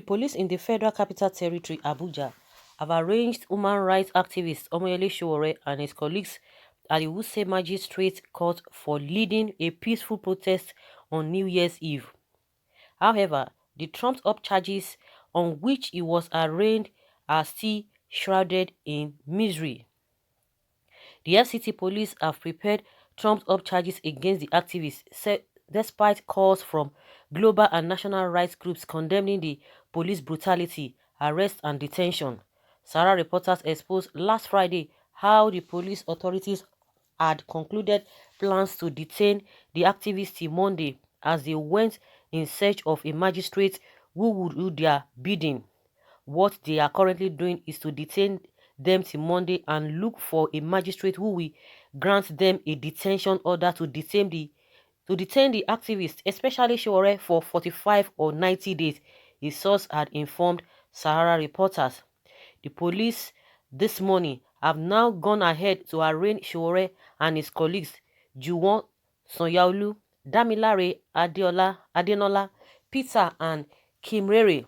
The police in the Federal Capital Territory, Abuja, have arraigned human rights activist Sowore and his colleagues at the Wuse Magistrate Court for leading a peaceful protest on New Year's Eve. However, the trumped-up charges on which he was arraigned are still shrouded in mystery. The FCT police have prepared trumped-up charges against the activists, despite calls from global and national rights groups condemning the police brutality, arrest and detention. Sarah reporters exposed last Friday how the police authorities had concluded plans to detain the activists till Monday as they went in search of a magistrate who would do their bidding. What they are currently doing is to detain them till Monday and look for a magistrate who will grant them a detention order to detain the activists, especially Sowore, for 45 or 90 days, a source had informed Sahara reporters. The police this morning have now gone ahead to arraign Sowore and his colleagues Juwon Sanyaolu, Damilare Adenola, Peter and Kimrere.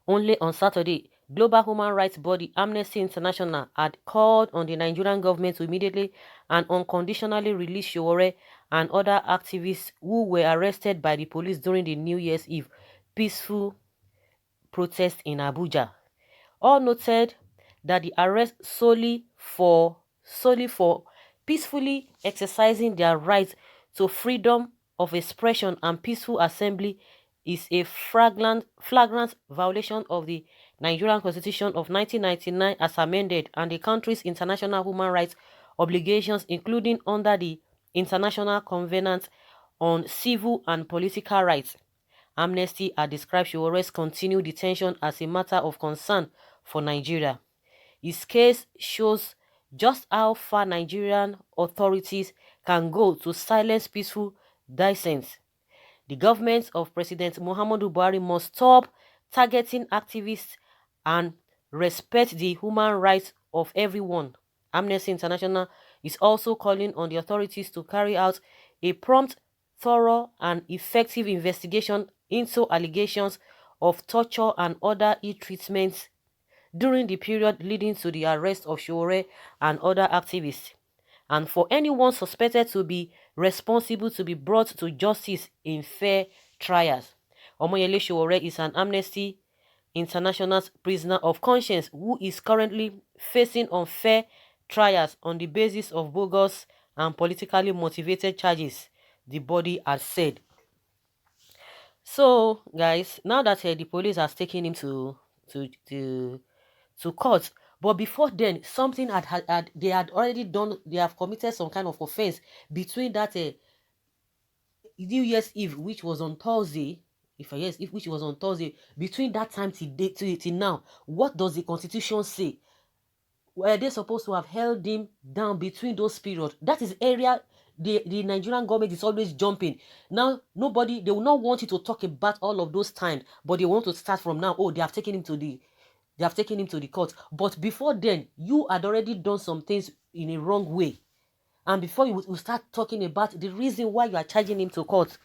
Only on Saturday, global human rights body Amnesty International had called on the Nigerian government to immediately and unconditionally release Sowore and other activists who were arrested by the police during the New Year's Eve peaceful protest in Abuja. All noted that the arrest solely for peacefully exercising their right to freedom of expression and peaceful assembly is a flagrant violation of the Nigerian Constitution of 1999 as amended and the country's international human rights obligations, including under the International Covenant on Civil and Political Rights. Amnesty had described Sowore's continued detention as a matter of concern for Nigeria. His case shows just how far Nigerian authorities can go to silence peaceful dissent. The government of President Muhammadu Buhari must stop targeting activists and respect the human rights of everyone. Amnesty International is also calling on the authorities to carry out a prompt, thorough and effective investigation into allegations of torture and other ill treatments during the period leading to the arrest of Sowore and other activists, and for anyone suspected to be responsible to be brought to justice in fair trials. Omoyele Sowore is an Amnesty International prisoner of conscience who is currently facing unfair trials on the basis of bogus and politically motivated charges, the body has said. So, guys, now that the police has taken him to court, but before then, something they had already done. They have committed some kind of offense between that New Year's Eve, which was on Thursday. Which was on Thursday, between that time till now, what does the Constitution say? Were they supposed to have held him down between those periods? That is area the Nigerian government is always jumping. Now, they will not want you to talk about all of those times, but they want to start from now. Oh, they have taken him to the court. But before then, you had already done some things in a wrong way. And before you start talking about the reason why you are charging him to court,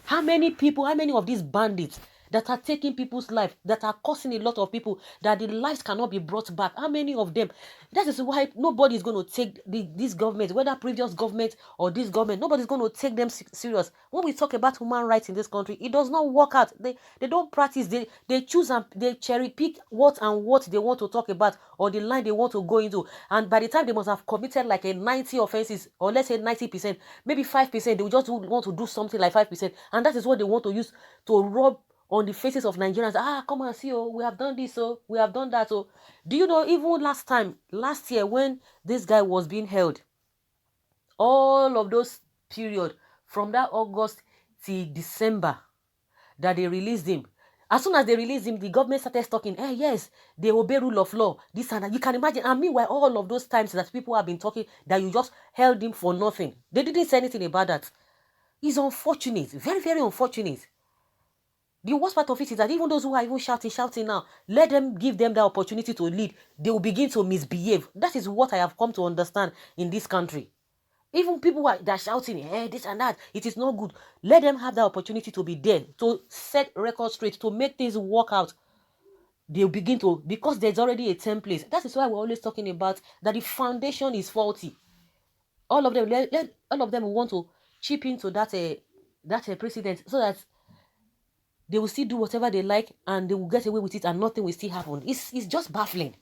how many of these bandits that are taking people's life, that are causing a lot of people, that the lives cannot be brought back, how many of them? That is why nobody is going to take this government, whether previous government or this government, nobody's going to take them serious. When we talk about human rights in this country, it does not work out. They don't practice. They choose and they cherry pick what they want to talk about or the line they want to go into. And by the time they must have committed like a 90 offenses, or let's say 90%, maybe 5%, they will just want to do something like 5%. And that is what they want to use to rub on the faces of Nigerians. Come and see, we have done this, we have done that. Do you know, even last year when this guy was being held, all of those period from that August till December that they released him, as soon as they released him, the government started talking, yes, they obey rule of law, this and that. You can imagine. And meanwhile, all of those times that people have been talking that you just held him for nothing, they didn't say anything about that. It's unfortunate, very, very unfortunate. The worst part of it is that even those who are even shouting now, give them the opportunity to lead. They will begin to misbehave. That is what I have come to understand in this country. Even people that are shouting, hey, this and that, it is not good. Let them have the opportunity to be there, to set records straight, to make things work out. They'll begin to, because there's already a template. That is why we're always talking about that the foundation is faulty. All of them, all of them want to chip into that precedent so that they will still do whatever they like and they will get away with it and nothing will still happen. It's just baffling.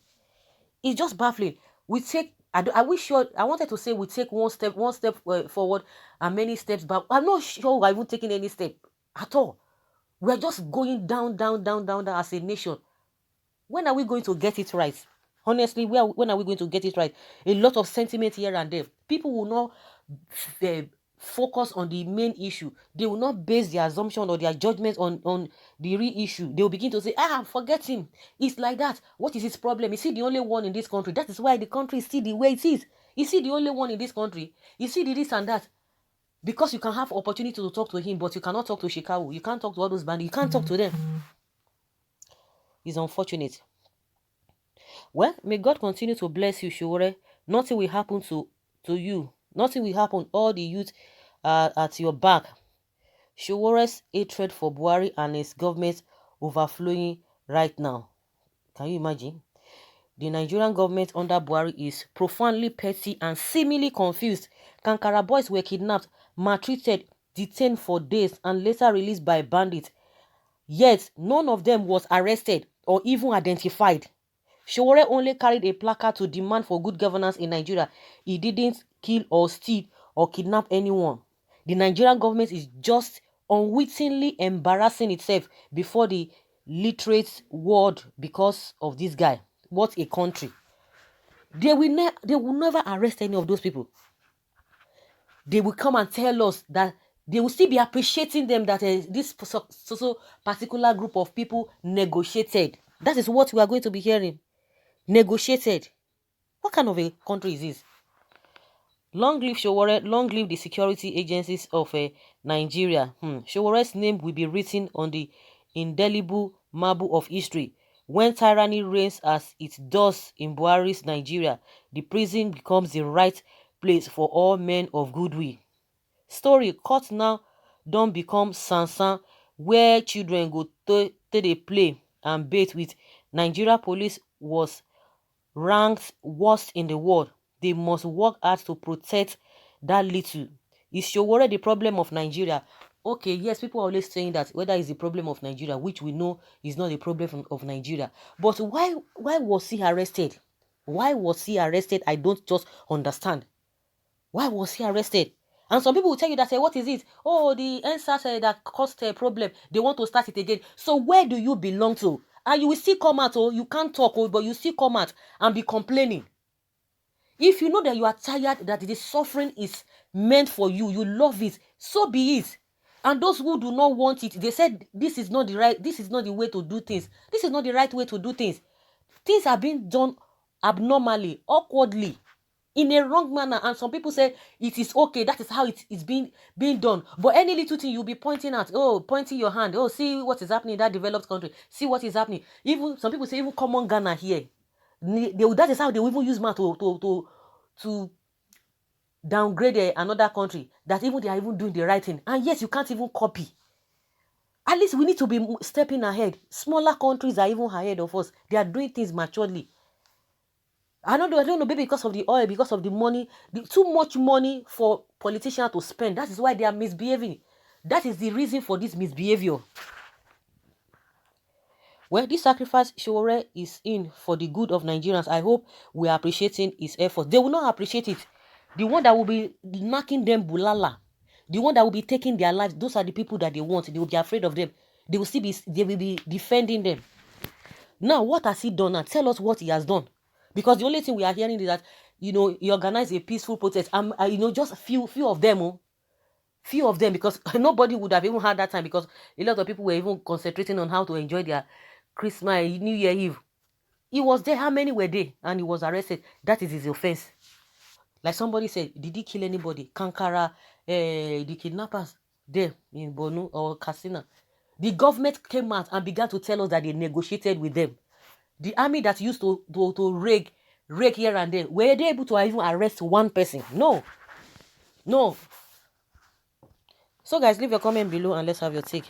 It's just baffling. We take, I wish sure, I wanted to say we take one step forward and many steps back. I'm not sure we're even taking any step at all. We're just going down as a nation. When are we going to get it right? Honestly, when are we going to get it right? A lot of sentiment here and there. People will not focus on the main issue. They will not base their assumption or their judgment on the real issue. They will begin to say, forget him. It's like that. What is his problem? Is he the only one in this country? That is why the country is still the way it is. Is he the only one in this country? Is he the this and that? Because you can have opportunity to talk to him, but you cannot talk to Chicago. You can't talk to all those bandits. You can't talk to them. It's unfortunate. Well, may God continue to bless you, Sowore. Nothing will happen to you. Nothing will happen. All the youth are at your back. Sowore's hatred for Buhari and his government overflowing right now. Can you imagine? The Nigerian government under Buhari is profoundly petty and seemingly confused. Kankara boys were kidnapped, maltreated, detained for days, and later released by bandits. Yet, none of them was arrested or even identified. Sowore only carried a placard to demand for good governance in Nigeria. He didn't kill or steal or kidnap anyone. The Nigerian government is just unwittingly embarrassing itself before the literate world because of this guy. What a country. They will never arrest any of those people. They will come and tell us that they will still be appreciating them that this so particular group of people negotiated. That is what we are going to be hearing. Negotiated. What kind of a country is this? Long live Sowore, long live the security agencies of Nigeria. Sowore's name will be written on the indelible marble of history. When tyranny reigns as it does in Buhari's Nigeria, the prison becomes the right place for all men of goodwill. Story, court now don't become sansan where children go to dey play and bathe with. Nigeria police was ranked worst in the world. They must work hard to protect that little. Is Sowore the problem of Nigeria? Okay, yes, people are always saying that whether it's the problem of Nigeria, which we know is not the problem of Nigeria. But why was he arrested? Why was he arrested? I don't just understand. Why was he arrested? And some people will tell you that, say, what is it? Oh, the NSAS that caused a problem. They want to start it again. So where do you belong to? And you will still come out, you can't talk, but you still come out and be complaining. If you know that you are tired, that the suffering is meant for you, you love it, so be it. And those who do not want it, they said this is not the way to do things. This is not the right way to do things. Things are being done abnormally, awkwardly, in a wrong manner, and some people say it is okay, that is how it is being done. But any little thing you'll be pointing at, pointing your hand, see what is happening in that developed country, see what is happening. Even some people say even common Ghana here, that is how they will even use man to downgrade another country, that even they are even doing the right thing, and yet you can't even copy. At least we need to be stepping ahead. Smaller countries are even ahead of us. They are doing things maturely. I don't know, maybe because of the oil, because of the money, too much money for politicians to spend. That is why they are misbehaving. That is the reason for this misbehavior. Well, this sacrifice Sowore is in for the good of Nigerians. I hope we are appreciating his efforts. They will not appreciate it. The one that will be knocking them bulala, the one that will be taking their lives, those are the people that they want. They will be afraid of them. They will be defending them. Now, what has he done? Now, tell us what he has done. Because the only thing we are hearing is that, he organized a peaceful protest. Just few of them. Few of them, because nobody would have even had that time, because a lot of people were even concentrating on how to enjoy their Christmas, New Year Eve. He was there. How many were there? And he was arrested. That is his offense. Like somebody said, did he kill anybody? Kankara, the kidnappers there in Borno or Katsina. The government came out and began to tell us that they negotiated with them. The army that used to rake here and there, were they able to even arrest one person? No. No. So guys, leave your comment below and let's have your take.